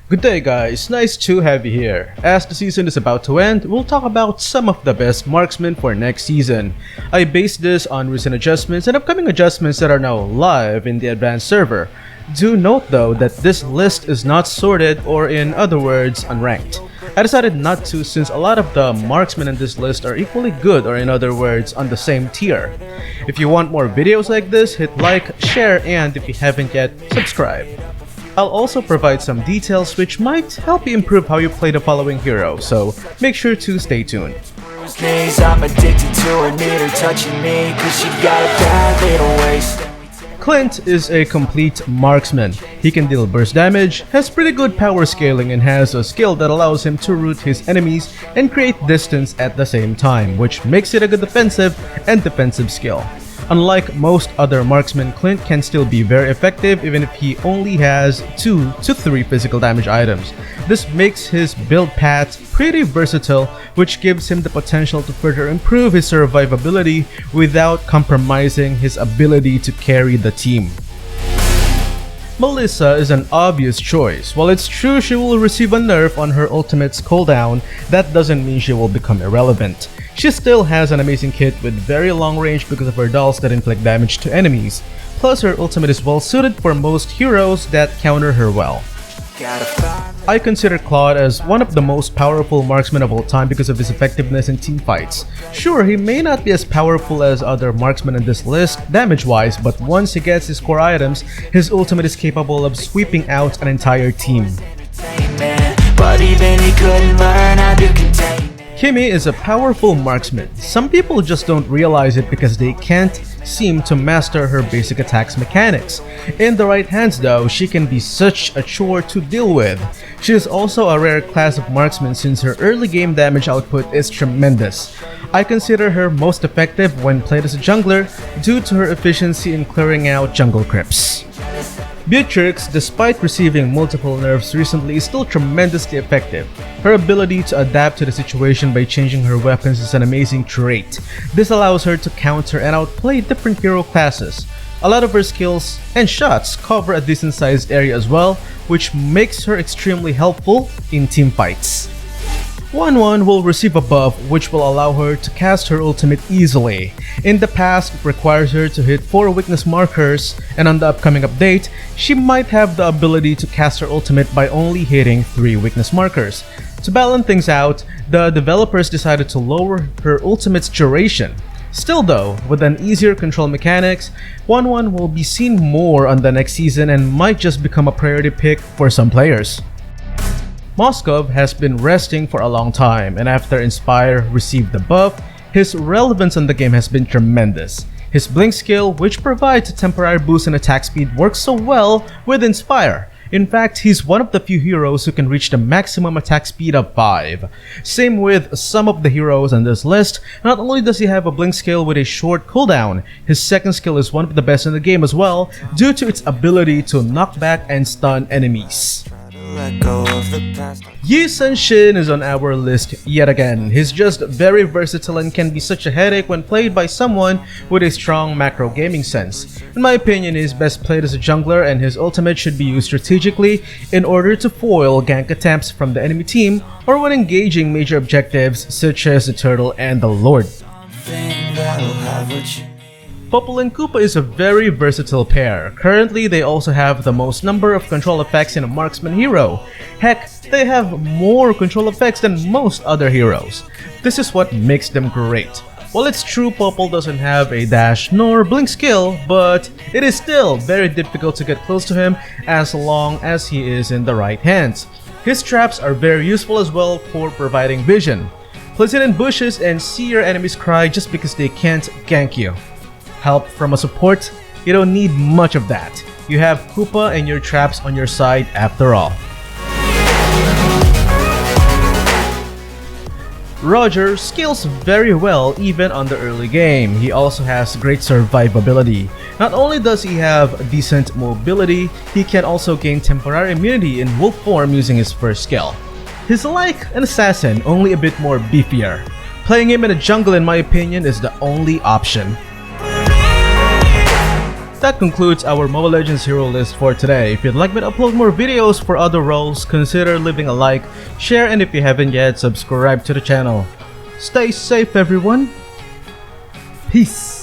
Good day guys, nice to have you here. As the season is about to end, we'll talk about some of the best marksmen for next season. I based this on recent adjustments and upcoming adjustments that are now live in the advanced server. Do note though that this list is not sorted, or in other words, unranked. I decided not to since a lot of the marksmen in this list are equally good, or in other words, on the same tier. If you want more videos like this, hit like, share, and if you haven't yet, subscribe. I'll also provide some details which might help you improve how you play the following hero, so make sure to stay tuned. Clint is a complete marksman. He can deal burst damage, has pretty good power scaling, and has a skill that allows him to root his enemies and create distance at the same time, which makes it a good defensive and defensive skill. Unlike most other marksmen, Clint can still be very effective even if he only has 2 to 3 physical damage items. This makes his build path pretty versatile, which gives him the potential to further improve his survivability without compromising his ability to carry the team. Melissa is an obvious choice. While it's true she will receive a nerf on her ultimate's cooldown, that doesn't mean she will become irrelevant. She still has an amazing kit with very long range because of her dolls that inflict damage to enemies. Plus her ultimate is well suited for most heroes that counter her well. I consider Claude as one of the most powerful marksmen of all time because of his effectiveness in teamfights. Sure, he may not be as powerful as other marksmen in this list damage-wise, but once he gets his core items, his ultimate is capable of sweeping out an entire team. Kimmy is a powerful marksman. Some people just don't realize it because they can't seem to master her basic attacks mechanics. In the right hands though, she can be such a chore to deal with. She is also a rare class of marksman since her early game damage output is tremendous. I consider her most effective when played as a jungler due to her efficiency in clearing out jungle creeps. Beatrix, despite receiving multiple nerfs recently, is still tremendously effective. Her ability to adapt to the situation by changing her weapons is an amazing trait. This allows her to counter and outplay different hero classes. A lot of her skills and shots cover a decent sized area as well, which makes her extremely helpful in team fights. 1-1 will receive a buff which will allow her to cast her ultimate easily. In the past, it requires her to hit 4 weakness markers, and on the upcoming update, she might have the ability to cast her ultimate by only hitting 3 weakness markers. To balance things out, the developers decided to lower her ultimate's duration. Still though, with an easier control mechanics, 1-1 will be seen more on the next season and might just become a priority pick for some players. Moskov has been resting for a long time, and after Inspire received the buff, his relevance in the game has been tremendous. His blink skill, which provides a temporary boost in attack speed, works so well with Inspire. In fact, he's one of the few heroes who can reach the maximum attack speed of 5. Same with some of the heroes on this list. Not only does he have a blink skill with a short cooldown, his second skill is one of the best in the game as well due to its ability to knock back and stun enemies. Yi Senshin is on our list yet again. He's just very versatile and can be such a headache when played by someone with a strong macro gaming sense. In my opinion, he's best played as a jungler, and his ultimate should be used strategically in order to foil gank attempts from the enemy team or when engaging major objectives such as the turtle and the lord. Popple and Koopa is a very versatile pair. Currently, they also have the most number of control effects in a marksman hero. Heck, they have more control effects than most other heroes. This is what makes them great. While it's true Popple doesn't have a dash nor blink skill, but it is still very difficult to get close to him as long as he is in the right hands. His traps are very useful as well for providing vision. Place it in bushes and see your enemies cry just because they can't gank you. Help from a support? You don't need much of that. You have Koopa and your traps on your side after all. Roger scales very well even on the early game. He also has great survivability. Not only does he have decent mobility, he can also gain temporary immunity in wolf form using his first skill. He's like an assassin, only a bit more beefier. Playing him in a jungle in my opinion is the only option. That concludes our Mobile Legends hero list for today. If you'd like me to upload more videos for other roles, consider leaving a like, share, and if you haven't yet, subscribe to the channel. Stay safe everyone. Peace.